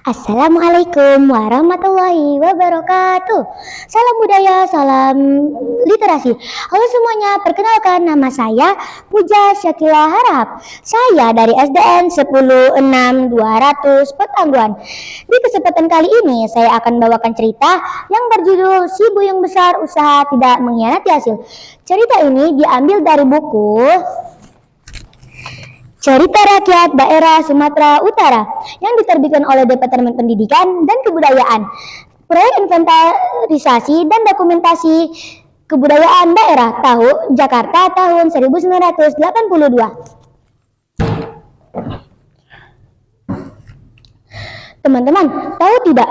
Assalamualaikum warahmatullahi wabarakatuh. Salam budaya, salam literasi. Halo semuanya, perkenalkan nama saya Puja Syakila Harahap. Saya dari SDN 106 200 Petangguan. Di kesempatan kali ini saya akan bawakan cerita yang berjudul Si Buyung Besar Usaha Tidak Mengkhianati Hasil. Cerita ini diambil dari buku Cerita Rakyat Daerah Sumatera Utara yang diterbitkan oleh Departemen Pendidikan dan Kebudayaan, Proyek Inventarisasi dan Dokumentasi Kebudayaan Daerah Jakarta tahun 1982. Teman-teman, tahu tidak,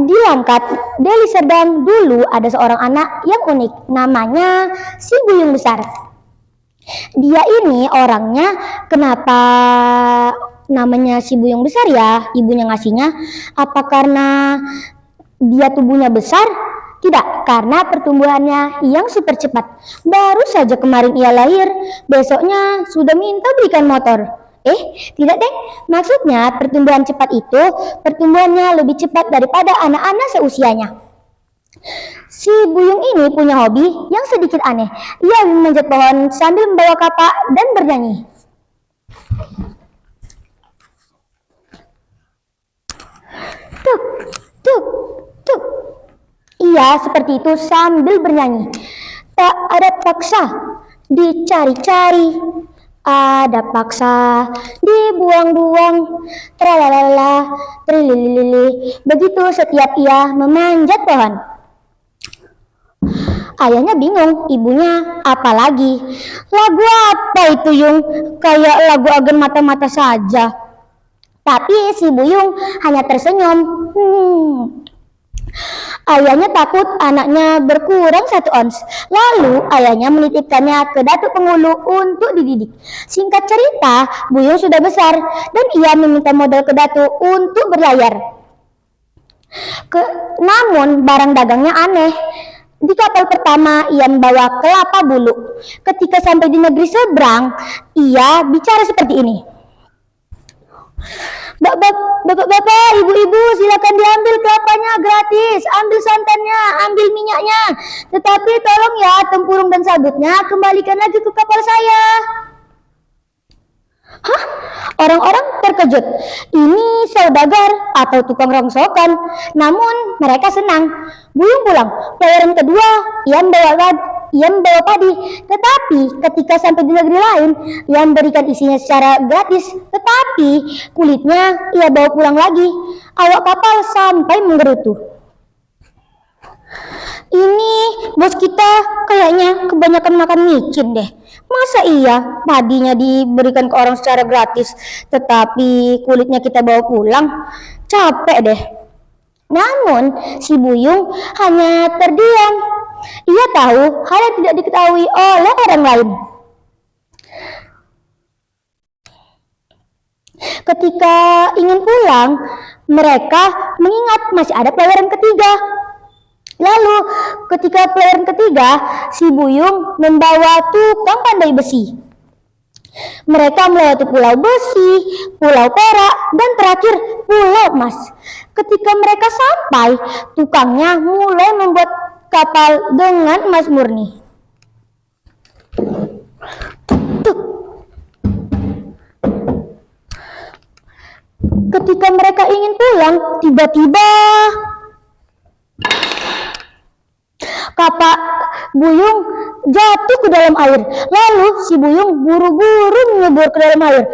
di Langkat, Deli Serdang dulu ada seorang anak yang unik, namanya Si Buyung Besar. Dia ini orangnya, kenapa namanya Si Buyung Besar ya? Ibunya ngasihnya apa karena dia tubuhnya besar? Tidak, karena pertumbuhannya yang super cepat. Baru saja kemarin ia lahir, besoknya sudah minta belikan motor. Tidak deh, maksudnya pertumbuhan cepat itu pertumbuhannya lebih cepat daripada anak-anak seusianya. Si Buyung ini punya hobi yang sedikit aneh. Ia memanjat pohon sambil membawa kapak dan bernyanyi. Tuk, tuk, tuk. Ia seperti itu sambil bernyanyi. Tak ada paksa, dicari-cari. Ada paksa, dibuang-buang. Tralalala, trililili. Begitu setiap ia memanjat pohon. Ayahnya bingung, ibunya apalagi. Lagu apa itu Yung? Kayak lagu agen mata-mata saja. Tapi si Buyung hanya tersenyum. Ayahnya takut anaknya berkurang 1 ons. Lalu ayahnya menitipkannya ke Datuk Pengulu untuk dididik. Singkat cerita, Buyung sudah besar dan ia meminta modal ke Datuk untuk berlayar. Namun barang dagangnya aneh. Di kapal pertama ia membawa kelapa bulu. Ketika sampai di negeri seberang, ia bicara seperti ini. Bapak, ibu-ibu, silakan diambil kelapanya gratis, ambil santannya, ambil minyaknya. Tetapi tolong ya, tempurung dan sabutnya kembalikan lagi ke kapal saya. Hah? Orang-orang terkejut. Ini saudagar atau tukang rongsokan. Namun mereka senang. Buyung pulang. Pelayaran kedua, ia membawa padi. Tetapi ketika sampai di negeri lain, ia memberikan isinya secara gratis. Tetapi kulitnya ia bawa pulang lagi. Awak kapal sampai menggerutu. Ini bos kita kayaknya kebanyakan makan micin deh. Masa iya padinya diberikan ke orang secara gratis, tetapi kulitnya kita bawa pulang? Capek deh. Namun si Buyung hanya terdiam. Ia tahu hal yang tidak diketahui oleh orang lain. Ketika ingin pulang, mereka mengingat masih ada pelayaran ketiga. Lalu ketika pelayaran ketiga, si Buyung membawa tukang pandai besi. Mereka melewati pulau besi, pulau perak, dan terakhir pulau emas. Ketika mereka sampai, tukangnya mulai membuat kapal dengan emas murni. Ketika mereka ingin pulang, tiba-tiba kapak Buyung jatuh ke dalam air. Lalu si Buyung buru-buru menyebur ke dalam air.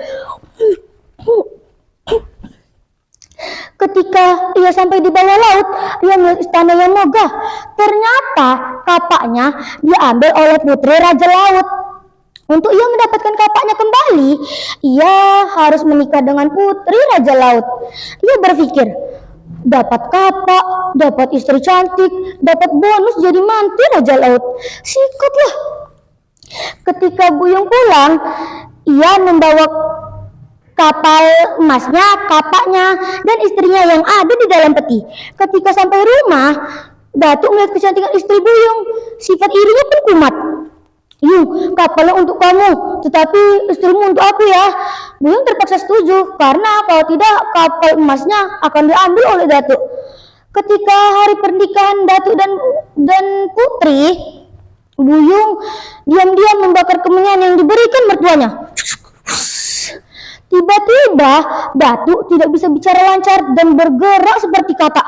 Ketika ia sampai di bawah laut, ia melihat istana yang megah. Ternyata kapaknya diambil oleh putri Raja Laut. Untuk ia mendapatkan kapaknya kembali, ia harus menikah dengan putri Raja Laut. Ia berpikir, dapat kapak, dapat istri cantik, dapat bonus jadi mantu Raja Laut. Sikutlah. Ketika Buyung pulang, ia membawa kapal emasnya, kapaknya, dan istrinya yang ada di dalam peti. Ketika sampai rumah, Datuk melihat kecantikan istri Buyung. Sifat irinya pun kumat. Yung kapalnya untuk kamu, tetapi istrimu untuk aku ya. Buyung terpaksa setuju, karena kalau tidak kapal emasnya akan diambil oleh Datuk. Ketika hari pernikahan Datuk dan Putri, Buyung diam-diam membakar kemenyan yang diberikan mertuanya. Tiba-tiba Datuk tidak bisa bicara lancar dan bergerak seperti katak.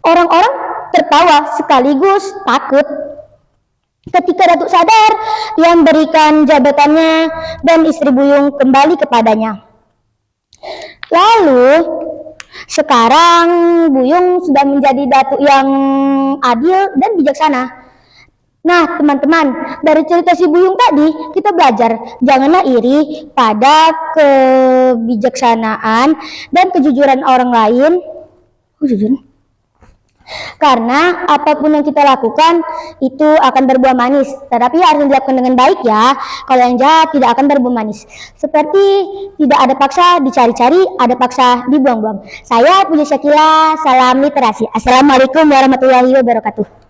Orang-orang tertawa sekaligus takut. Ketika Datuk sadar, dia memberikan jabatannya dan istri Buyung kembali kepadanya. Lalu, sekarang Buyung sudah menjadi Datuk yang adil dan bijaksana. Nah, teman-teman, dari cerita si Buyung tadi, kita belajar janganlah iri pada kebijaksanaan dan kejujuran orang lain. Jujur. Karena apapun yang kita lakukan itu akan berbuah manis, tetapi harus dilakukan dengan baik ya. Kalau yang jahat tidak akan berbuah manis. Seperti tidak ada paksa dicari-cari, ada paksa dibuang-buang. Saya Puja Syakila, salam literasi. Assalamualaikum warahmatullahi wabarakatuh.